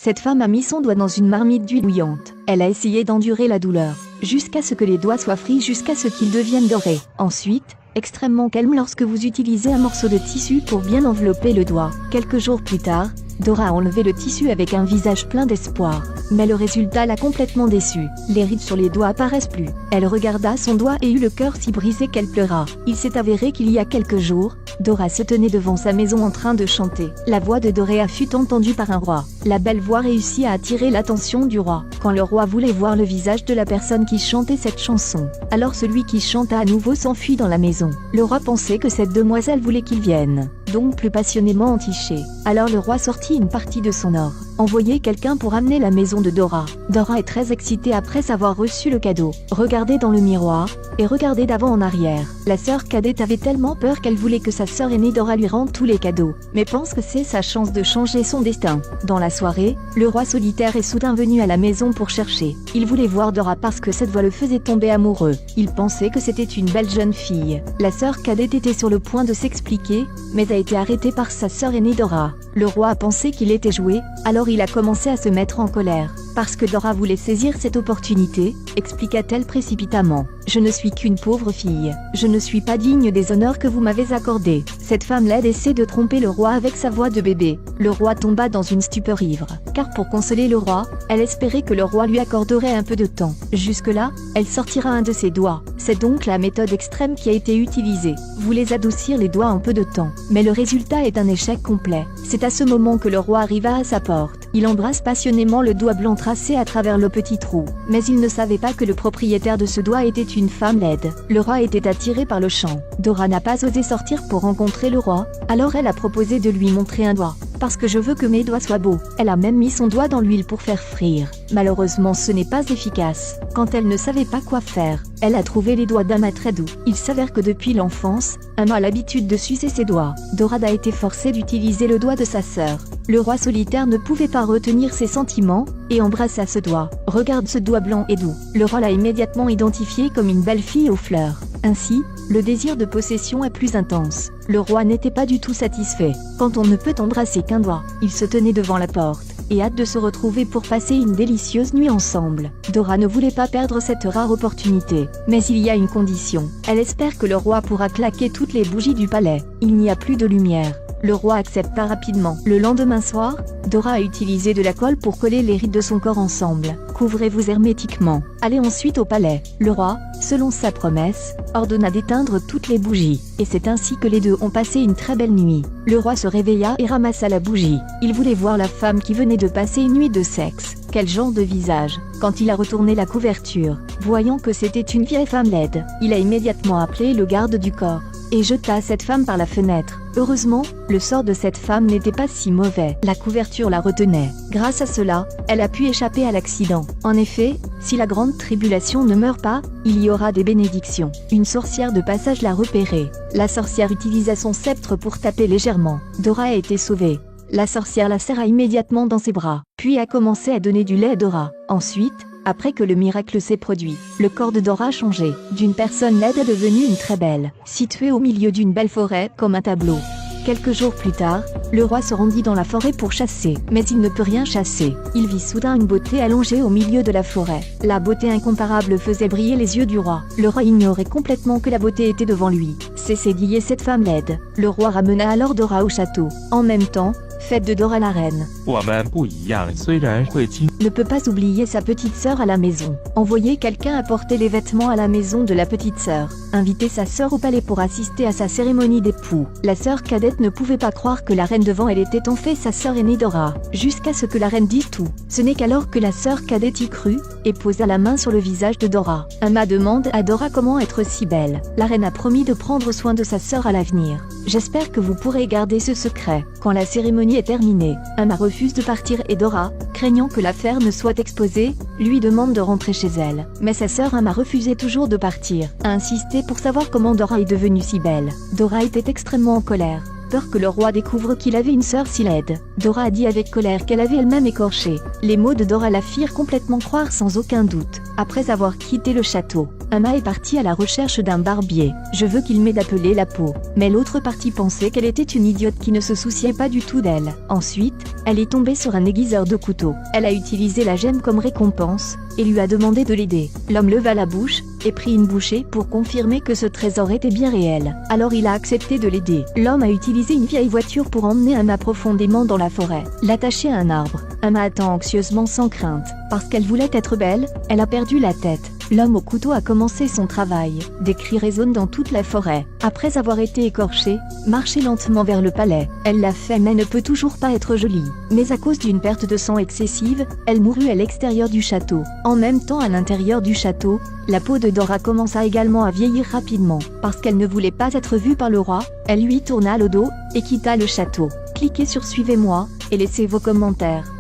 Cette femme a mis son doigt dans une marmite d'huile bouillante. Elle a essayé d'endurer la douleur, jusqu'à ce que les doigts soient frits, jusqu'à ce qu'ils deviennent dorés. Ensuite, extrêmement calme lorsque vous utilisez un morceau de tissu pour bien envelopper le doigt. Quelques jours plus tard, Dora a enlevé le tissu avec un visage plein d'espoir. Mais le résultat l'a complètement déçue. Les rides sur les doigts apparaissent plus. Elle regarda son doigt et eut le cœur si brisé qu'elle pleura. Il s'est avéré qu'il y a quelques jours, Dora se tenait devant sa maison en train de chanter. La voix de Doréa fut entendue par un roi. La belle voix réussit à attirer l'attention du roi. Quand le roi voulait voir le visage de la personne qui chantait cette chanson, alors celui qui chanta à nouveau s'enfuit dans la maison. Le roi pensait que cette demoiselle voulait qu'il vienne, donc plus passionnément entiché. Alors le roi sortit une partie de son or, envoyait quelqu'un pour amener la maison de Dora. Dora est très excitée après avoir reçu le cadeau. Regardez dans le miroir, et regardez d'avant en arrière. La sœur cadette avait tellement peur qu'elle voulait que sa sœur aînée Dora lui rende tous les cadeaux, mais pense que c'est sa chance de changer son destin. Dans la soirée, le roi solitaire est soudain venu à la maison pour chercher. Il voulait voir Dora parce que cette voix le faisait tomber amoureux. Il pensait que c'était une belle jeune fille. La sœur cadette était sur le point de s'expliquer, mais a été arrêtée par sa sœur aînée Dora. Le roi a pensé qu'il était joué, alors il a commencé à se mettre en colère. Parce que Dora voulait saisir cette opportunité, expliqua-t-elle précipitamment. Je ne suis qu'une pauvre fille. Je ne suis pas digne des honneurs que vous m'avez accordés. Cette femme laide essaie de tromper le roi avec sa voix de bébé. Le roi tomba dans une stupeur ivre, car pour consoler le roi, elle espérait que le roi lui accorderait un peu de temps. Jusque-là, elle sortira un de ses doigts. C'est donc la méthode extrême qui a été utilisée. Vous les adoucir les doigts en peu de temps. Mais le résultat est un échec complet. C'est à ce moment que le roi arriva à sa porte. Il embrasse passionnément le doigt blanc tracé à travers le petit trou. Mais il ne savait pas que le propriétaire de ce doigt était une femme laide. Le roi était attiré par le chant. Dora n'a pas osé sortir pour rencontrer le roi, alors elle a proposé de lui montrer un doigt. Parce que je veux que mes doigts soient beaux. Elle a même mis son doigt dans l'huile pour faire frire. Malheureusement, ce n'est pas efficace. Quand elle ne savait pas quoi faire, elle a trouvé les doigts d'Ama très doux. Il s'avère que depuis l'enfance, Ama a l'habitude de sucer ses doigts. Dora a été forcée d'utiliser le doigt de sa sœur. Le roi solitaire ne pouvait pas retenir ses sentiments, et embrassa ce doigt. Regarde, ce doigt blanc et doux. Le roi l'a immédiatement identifié comme une belle fille aux fleurs. Ainsi, le désir de possession est plus intense. Le roi n'était pas du tout satisfait. Quand on ne peut embrasser qu'un doigt, il se tenait devant la porte, et hâte de se retrouver pour passer une délicieuse nuit ensemble. Dora ne voulait pas perdre cette rare opportunité. Mais il y a une condition. Elle espère que le roi pourra claquer toutes les bougies du palais. Il n'y a plus de lumière. Le roi accepta rapidement. Le lendemain soir, Dora a utilisé de la colle pour coller les rides de son corps ensemble. Couvrez-vous hermétiquement. Allez ensuite au palais. Le roi, selon sa promesse, ordonna d'éteindre toutes les bougies. Et c'est ainsi que les deux ont passé une très belle nuit. Le roi se réveilla et ramassa la bougie. Il voulait voir la femme qui venait de passer une nuit de sexe. Quel genre de visage. Quand il a retourné la couverture, voyant que c'était une vieille femme laide, il a immédiatement appelé le garde du corps et jeta cette femme par la fenêtre. Heureusement, le sort de cette femme n'était pas si mauvais. La couverture la retenait. Grâce à cela, elle a pu échapper à l'accident. En effet, si la grande tribulation ne meurt pas, il y aura des bénédictions. Une sorcière de passage l'a repérée. La sorcière utilisa son sceptre pour taper légèrement. Dora a été sauvée. La sorcière la serra immédiatement dans ses bras, puis a commencé à donner du lait à Dora. Ensuite, après que le miracle s'est produit, le corps de Dora a changé. D'une personne laide est devenue une très belle, située au milieu d'une belle forêt, comme un tableau. Quelques jours plus tard, le roi se rendit dans la forêt pour chasser, mais il ne peut rien chasser. Il vit soudain une beauté allongée au milieu de la forêt. La beauté incomparable faisait briller les yeux du roi. Le roi ignorait complètement que la beauté était devant lui. Cessez d'y est cette femme laide. Le roi ramena alors Dora au château. En même temps, fête de Dora la reine. Ne peut pas oublier sa petite sœur à la maison. Envoyer quelqu'un apporter les vêtements à la maison de la petite sœur. Inviter sa sœur au palais pour assister à sa cérémonie d'époux. La sœur cadette ne pouvait pas croire que la reine devant elle était en fait sa sœur aînée Dora. Jusqu'à ce que la reine dise tout. Ce n'est qu'alors que la sœur cadette y crut, et posa la main sur le visage de Dora. Ama demande à Dora comment être si belle. La reine a promis de prendre soin de sa sœur à l'avenir. J'espère que vous pourrez garder ce secret. Quand la cérémonie est terminée, Ama refuse de partir et Dora, craignant que l'affaire ne soit exposée, lui demande de rentrer chez elle. Mais sa sœur Ama refusait toujours de partir, a insisté pour savoir comment Dora est devenue si belle. Dora était extrêmement en colère. Peur que le roi découvre qu'il avait une sœur si laide. Dora a dit avec colère qu'elle avait elle-même écorché. Les mots de Dora la firent complètement croire sans aucun doute. Après avoir quitté le château, Emma est partie à la recherche d'un barbier. Je veux qu'il m'aide à peler la peau. Mais l'autre partie pensait qu'elle était une idiote qui ne se souciait pas du tout d'elle. Ensuite, elle est tombée sur un aiguiseur de couteau. Elle a utilisé la gemme comme récompense et lui a demandé de l'aider. L'homme leva la bouche et prit une bouchée pour confirmer que ce trésor était bien réel. Alors il a accepté de l'aider. L'homme a utilisé une vieille voiture pour emmener Emma profondément dans la forêt, l'attacher à un arbre. Emma attend anxieusement sans crainte. Parce qu'elle voulait être belle, elle a perdu la tête. L'homme au couteau a commencé son travail. Des cris résonnent dans toute la forêt. Après avoir été écorchée, marchez lentement vers le palais. Elle l'a fait mais ne peut toujours pas être jolie. Mais à cause d'une perte de sang excessive, elle mourut à l'extérieur du château. En même temps à l'intérieur du château, la peau de Dora commença également à vieillir rapidement. Parce qu'elle ne voulait pas être vue par le roi, elle lui tourna le dos et quitta le château. Cliquez sur suivez-moi et laissez vos commentaires.